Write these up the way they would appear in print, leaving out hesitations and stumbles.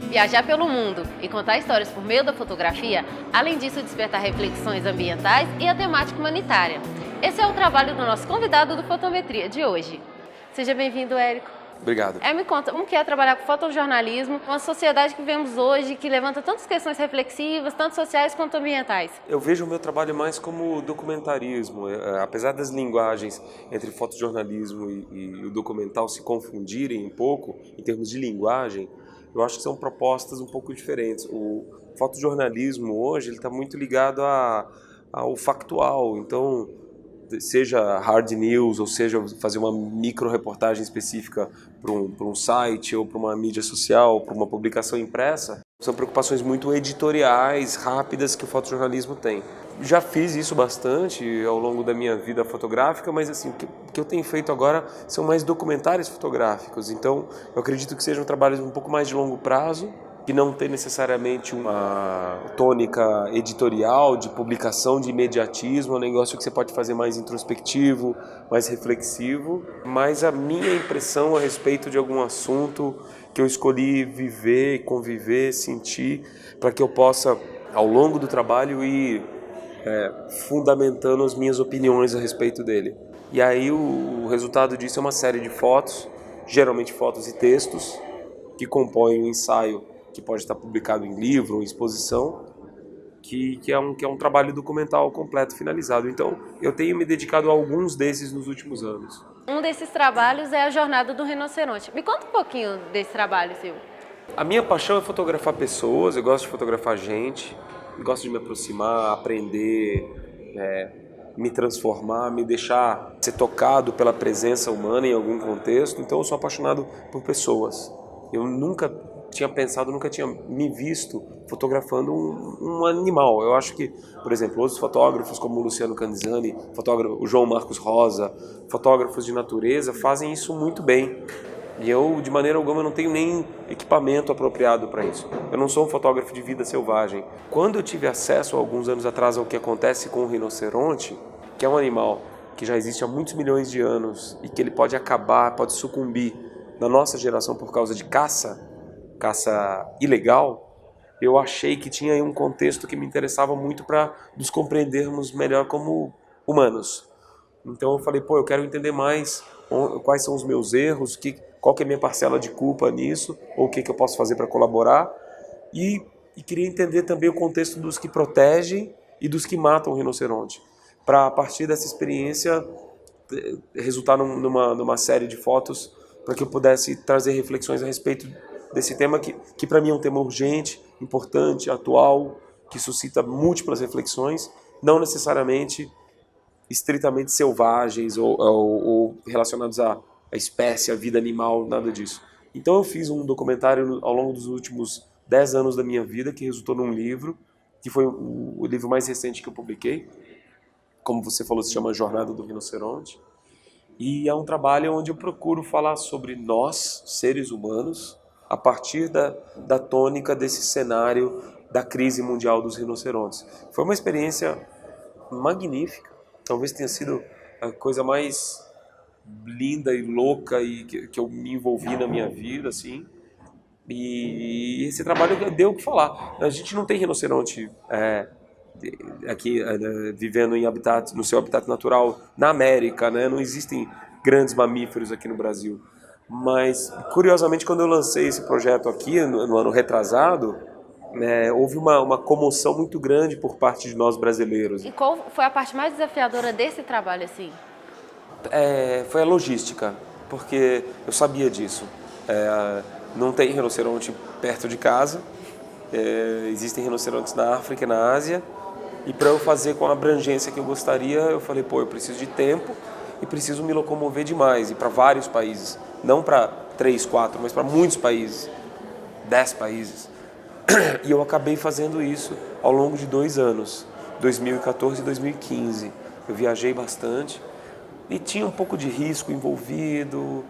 Viajar pelo mundo e contar histórias por meio da fotografia, além disso despertar reflexões ambientais e a temática humanitária. Esse é o trabalho do nosso convidado do Fotometria de hoje. Seja bem-vindo, Érico. Obrigado. Me conta, como que é trabalhar com fotojornalismo, uma sociedade que vivemos hoje, que levanta tantas questões reflexivas, tanto sociais quanto ambientais? Eu vejo o meu trabalho mais como documentarismo. Apesar das linguagens entre fotojornalismo e o documental se confundirem um pouco, em termos de linguagem, eu acho que são propostas um pouco diferentes. O fotojornalismo hoje está muito ligado ao factual, então seja hard news, ou seja, fazer uma micro-reportagem específica para um site ou para uma mídia social, para uma publicação impressa, são preocupações muito editoriais, rápidas que o fotojornalismo tem. Já fiz isso bastante ao longo da minha vida fotográfica, mas assim, o que eu tenho feito agora são mais documentários fotográficos, então eu acredito que sejam trabalhos um pouco mais de longo prazo, que não tem necessariamente uma tônica editorial, de publicação, de imediatismo, é um negócio que você pode fazer mais introspectivo, mais reflexivo, mas a minha impressão a respeito de algum assunto que eu escolhi viver, conviver, sentir, para que eu possa, ao longo do trabalho, ir fundamentando as minhas opiniões a respeito dele. E aí o resultado disso é uma série de fotos, geralmente fotos e textos, que compõem um ensaio que pode estar publicado em livro ou em exposição, que é um trabalho documental completo, finalizado. Então, eu tenho me dedicado a alguns desses nos últimos anos. Um desses trabalhos é a Jornada do Rinoceronte. Me conta um pouquinho desse trabalho, Silvio. A minha paixão é fotografar pessoas, eu gosto de fotografar gente, gosto de me aproximar, aprender, me transformar, me deixar ser tocado pela presença humana em algum contexto. Então, eu sou apaixonado por pessoas. Eu nunca tinha pensado, nunca tinha me visto fotografando um animal. Eu acho que, por exemplo, outros fotógrafos como o Luciano Candizzani, o João Marcos Rosa, fotógrafos de natureza, fazem isso muito bem. E eu, de maneira alguma, não tenho nem equipamento apropriado para isso. Eu não sou um fotógrafo de vida selvagem. Quando eu tive acesso, alguns anos atrás, ao que acontece com o rinoceronte, que é um animal que já existe há muitos milhões de anos e que ele pode acabar, pode sucumbir na nossa geração por causa de caça ilegal, eu achei que tinha aí um contexto que me interessava muito para nos compreendermos melhor como humanos. Então eu falei, eu quero entender mais quais são os meus erros, qual que é a minha parcela de culpa nisso, ou o que eu posso fazer para colaborar, e queria entender também o contexto dos que protegem e dos que matam o rinoceronte, para a partir dessa experiência resultar numa série de fotos para que eu pudesse trazer reflexões a respeito desse tema que para mim é um tema urgente, importante, atual, que suscita múltiplas reflexões, não necessariamente estritamente selvagens ou relacionados à espécie, à vida animal, nada disso. Então eu fiz um documentário ao longo dos últimos 10 anos da minha vida, que resultou num livro, que foi o livro mais recente que eu publiquei, como você falou, se chama Jornada do Rinoceronte, e é um trabalho onde eu procuro falar sobre nós, seres humanos, a partir da tônica desse cenário da crise mundial dos rinocerontes. Foi uma experiência magnífica, talvez tenha sido a coisa mais linda e louca que eu me envolvi na minha vida, assim. E esse trabalho deu o que falar. A gente não tem rinoceronte aqui vivendo no seu habitat natural na América, né? Não existem grandes mamíferos aqui no Brasil. Mas, curiosamente, quando eu lancei esse projeto aqui, no ano retrasado, houve uma comoção muito grande por parte de nós brasileiros. E qual foi a parte mais desafiadora desse trabalho, assim? Foi a logística, porque eu sabia disso. Não tem rinoceronte perto de casa, existem rinocerontes na África e na Ásia, e para eu fazer com a abrangência que eu gostaria, eu falei, eu preciso de tempo e preciso me locomover demais, e para vários países, não para 3, 4, mas para muitos países, 10 países. E eu acabei fazendo isso ao longo de 2 anos, 2014 e 2015. Eu viajei bastante e tinha um pouco de risco envolvido.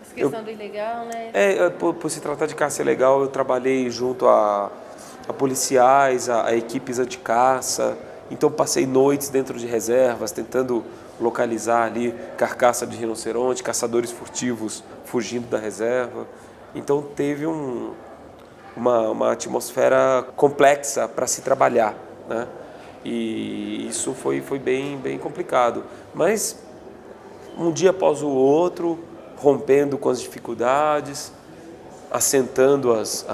Essa questão do ilegal, né? Por se tratar de caça ilegal, eu trabalhei junto a policiais, a equipes anti-caça. Então passei noites dentro de reservas, tentando localizar ali carcaça de rinoceronte, caçadores furtivos fugindo da reserva. Então teve uma atmosfera complexa para se trabalhar, né? E isso foi bem complicado. Mas um dia após o outro, rompendo com as dificuldades, assentando as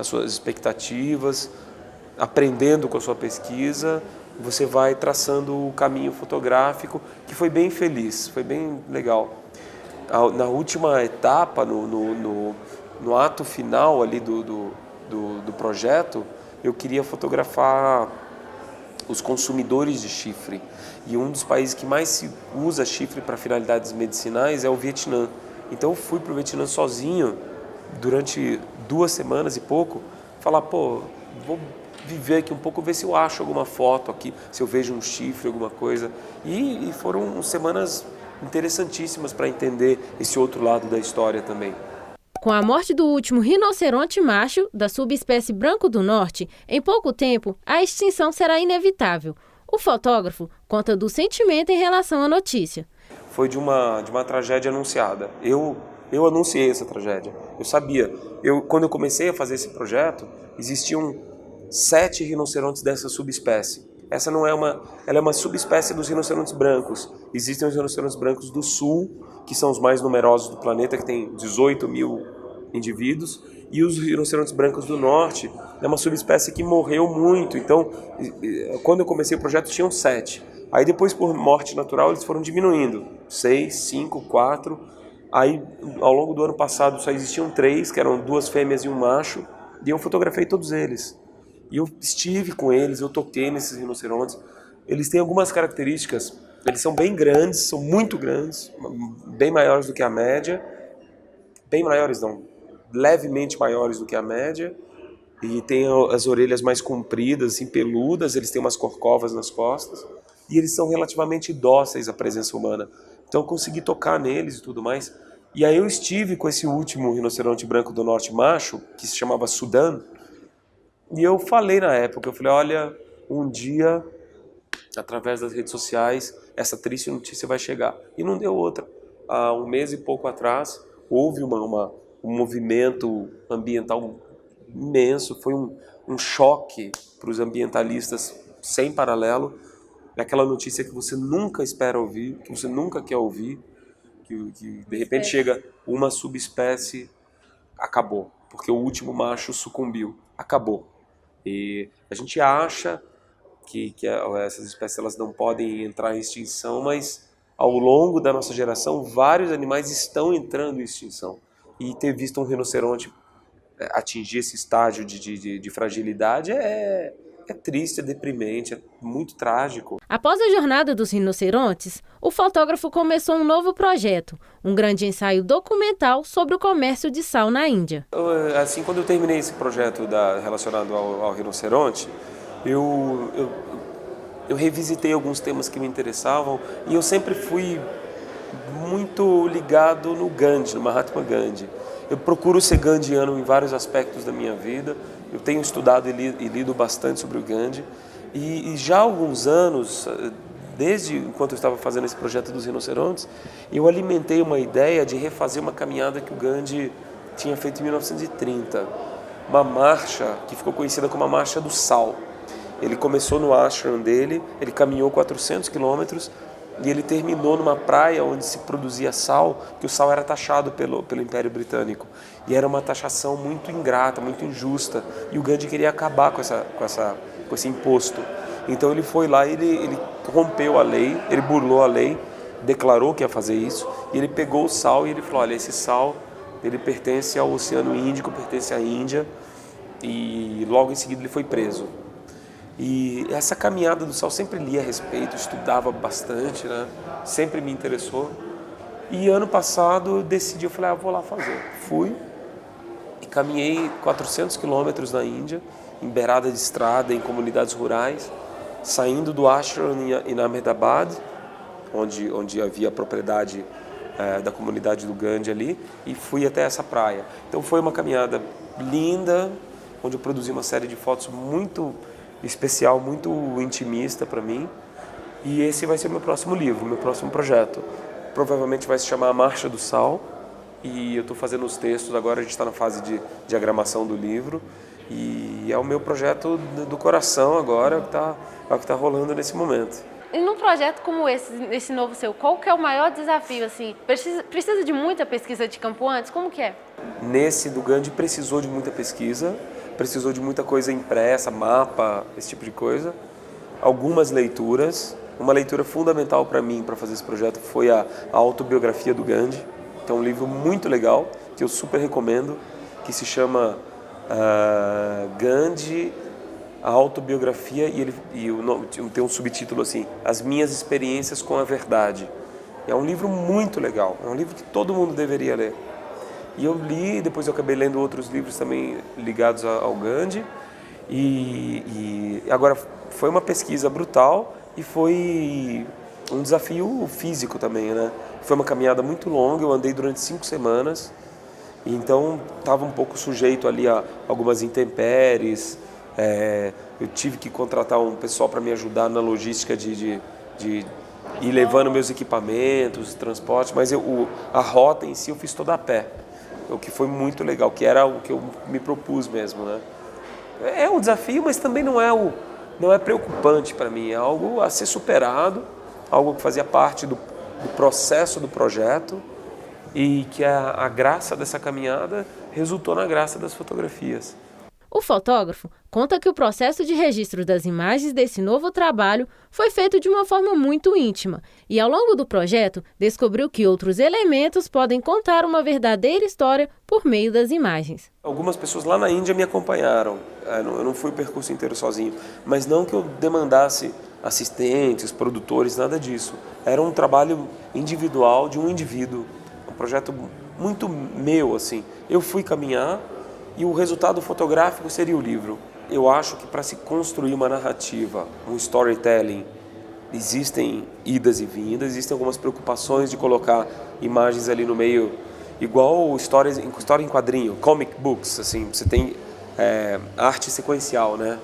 suas expectativas, aprendendo com a sua pesquisa, você vai traçando o caminho fotográfico, que foi bem feliz, foi bem legal. Na última etapa, no ato final ali do projeto, eu queria fotografar os consumidores de chifre. E um dos países que mais se usa chifre para finalidades medicinais é o Vietnã. Então eu fui para o Vietnã sozinho, durante 2 semanas e pouco, falar, pô, vou viver aqui um pouco, ver se eu acho alguma foto aqui, se eu vejo um chifre, alguma coisa. E foram semanas interessantíssimas para entender esse outro lado da história também. Com a morte do último rinoceronte macho, da subespécie branco do norte, em pouco tempo, a extinção será inevitável. O fotógrafo conta do sentimento em relação à notícia. Foi de uma tragédia anunciada. Eu anunciei essa tragédia. Eu sabia. Quando eu comecei a fazer esse projeto, existiam 7 rinocerontes dessa subespécie. Essa não é ela é uma subespécie dos rinocerontes brancos. Existem os rinocerontes brancos do sul, que são os mais numerosos do planeta, que tem 18 mil indivíduos, e os rinocerontes brancos do norte é uma subespécie que morreu muito. Então, quando eu comecei o projeto, tinham 7. Aí depois, por morte natural, eles foram diminuindo. 6, 5, 4. Aí, ao longo do ano passado, só existiam 3, que eram 2 fêmeas e um macho, e eu fotografei todos eles. E eu estive com eles, eu toquei nesses rinocerontes. Eles têm algumas características, eles são bem grandes, são muito grandes, bem maiores do que a média. Bem maiores não, levemente maiores do que a média. E tem as orelhas mais compridas, assim, peludas, eles têm umas corcovas nas costas. E eles são relativamente dóceis à presença humana. Então eu consegui tocar neles e tudo mais. E aí eu estive com esse último rinoceronte branco do norte macho, que se chamava Sudan. E eu falei na época, eu falei, olha, um dia, através das redes sociais, essa triste notícia vai chegar. E não deu outra. Há 1 mês e pouco atrás, houve um movimento ambiental imenso, foi um choque para os ambientalistas sem paralelo. É aquela notícia que você nunca espera ouvir, que você nunca quer ouvir, que de repente chega uma subespécie, acabou, porque o último macho sucumbiu, acabou. E a gente acha que essas espécies elas não podem entrar em extinção, mas ao longo da nossa geração, vários animais estão entrando em extinção. E ter visto um rinoceronte atingir esse estágio de fragilidade é triste, é deprimente, é muito trágico. Após a jornada dos rinocerontes, o fotógrafo começou um novo projeto, um grande ensaio documental sobre o comércio de sal na Índia. Assim, quando eu terminei esse projeto relacionado ao rinoceronte, eu revisitei alguns temas que me interessavam e eu sempre fui muito ligado no Gandhi, no Mahatma Gandhi. Eu procuro ser gandhiano em vários aspectos da minha vida. Eu tenho estudado e lido bastante sobre o Gandhi. E já há alguns anos, desde enquanto eu estava fazendo esse projeto dos rinocerontes, eu alimentei uma ideia de refazer uma caminhada que o Gandhi tinha feito em 1930. Uma marcha que ficou conhecida como a Marcha do Sal. Ele começou no ashram dele, ele caminhou 400 quilômetros e ele terminou numa praia onde se produzia sal, que o sal era taxado pelo Império Britânico. E era uma taxação muito ingrata, muito injusta. E o Gandhi queria acabar com esse imposto. Então ele foi lá, ele rompeu a lei, ele burlou a lei, declarou que ia fazer isso, e ele pegou o sal e ele falou, olha, esse sal ele pertence ao Oceano Índico, pertence à Índia, e logo em seguida ele foi preso. E essa caminhada do sal sempre li a respeito, estudava bastante, né? Sempre me interessou. E ano passado eu decidi, eu falei, eu vou lá fazer. Fui e caminhei 400 quilômetros na Índia, em beirada de estrada, em comunidades rurais, saindo do ashram em Ahmedabad, onde havia a propriedade da comunidade do Gandhi ali, e fui até essa praia. Então foi uma caminhada linda, onde eu produzi uma série de fotos muito especial, muito intimista para mim. E esse vai ser o meu próximo livro, meu próximo projeto. Provavelmente vai se chamar A Marcha do Sal. e eu estou fazendo os textos agora, a gente está na fase de diagramação do livro e é o meu projeto do coração agora, é o que tá rolando nesse momento. E num projeto como esse novo seu, qual que é o maior desafio, assim? Precisa de muita pesquisa de campo antes? Como que é? Nesse do Gandhi precisou de muita pesquisa, precisou de muita coisa impressa, mapa, esse tipo de coisa. Algumas leituras. Uma leitura fundamental para mim, para fazer esse projeto, foi a autobiografia do Gandhi, que é um livro muito legal, que eu super recomendo, que se chama Gandhi, a autobiografia, tem um subtítulo assim, As Minhas Experiências com a Verdade. É um livro muito legal, é um livro que todo mundo deveria ler. E eu li, depois eu acabei lendo outros livros também ligados ao Gandhi, e agora foi uma pesquisa brutal e foi um desafio físico também, né? Foi uma caminhada muito longa, eu andei durante 5 semanas, então estava um pouco sujeito ali a algumas intempéries. Eu tive que contratar um pessoal para me ajudar na logística de ir levando meus equipamentos, transporte, mas a rota em si eu fiz toda a pé, o que foi muito legal, que era o que eu me propus mesmo, né? É um desafio, mas também não é preocupante para mim, é algo a ser superado, algo que fazia parte do processo do projeto e que a graça dessa caminhada resultou na graça das fotografias. O fotógrafo conta que o processo de registro das imagens desse novo trabalho foi feito de uma forma muito íntima e, ao longo do projeto, descobriu que outros elementos podem contar uma verdadeira história por meio das imagens. Algumas pessoas lá na Índia me acompanharam, eu não fui o percurso inteiro sozinho, mas não que eu demandasse assistentes, produtores, nada disso. Era um trabalho individual de um indivíduo, um projeto muito meu, assim. Eu fui caminhar e o resultado fotográfico seria o livro. Eu acho que para se construir uma narrativa, um storytelling, existem idas e vindas, existem algumas preocupações de colocar imagens ali no meio, igual história em quadrinho, comic books, assim, você tem arte sequencial, né?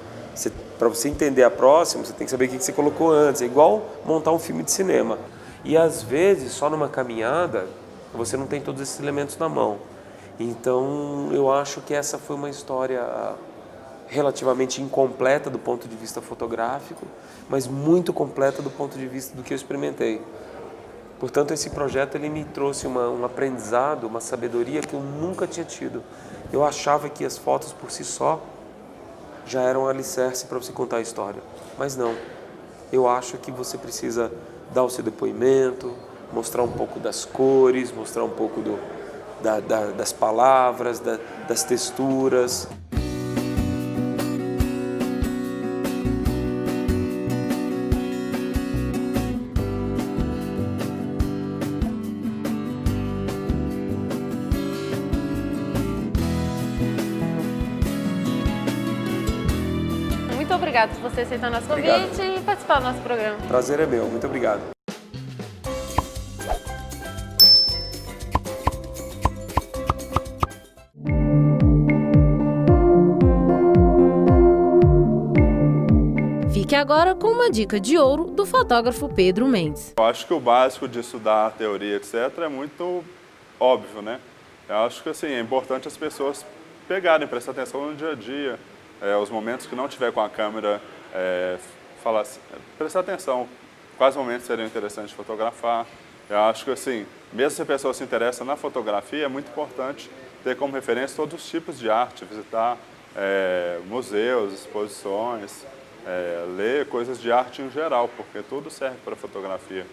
Para você entender a próxima, você tem que saber o que você colocou antes, é igual montar um filme de cinema. E às vezes, só numa caminhada, você não tem todos esses elementos na mão. Então, eu acho que essa foi uma história relativamente incompleta do ponto de vista fotográfico, mas muito completa do ponto de vista do que eu experimentei. Portanto, esse projeto ele me trouxe um aprendizado, uma sabedoria que eu nunca tinha tido. Eu achava que as fotos por si só já eram um alicerce para você contar a história, mas não. Eu acho que você precisa dar o seu depoimento, mostrar um pouco das cores, mostrar um pouco das palavras, das texturas. Muito obrigada por você aceitar nosso convite e participar do nosso programa. Prazer é meu, muito obrigado. Fique agora com uma dica de ouro do fotógrafo Pedro Mendes. Eu acho que o básico de estudar a teoria, etc., é muito óbvio, né? Eu acho que assim, é importante as pessoas pegarem, prestar atenção no dia a dia, os momentos que não tiver com a câmera, prestar atenção quais momentos seriam interessantes de fotografar. Eu acho que assim, mesmo se a pessoa se interessa na fotografia, é muito importante ter como referência todos os tipos de arte, visitar museus, exposições, ler coisas de arte em geral, porque tudo serve para fotografia.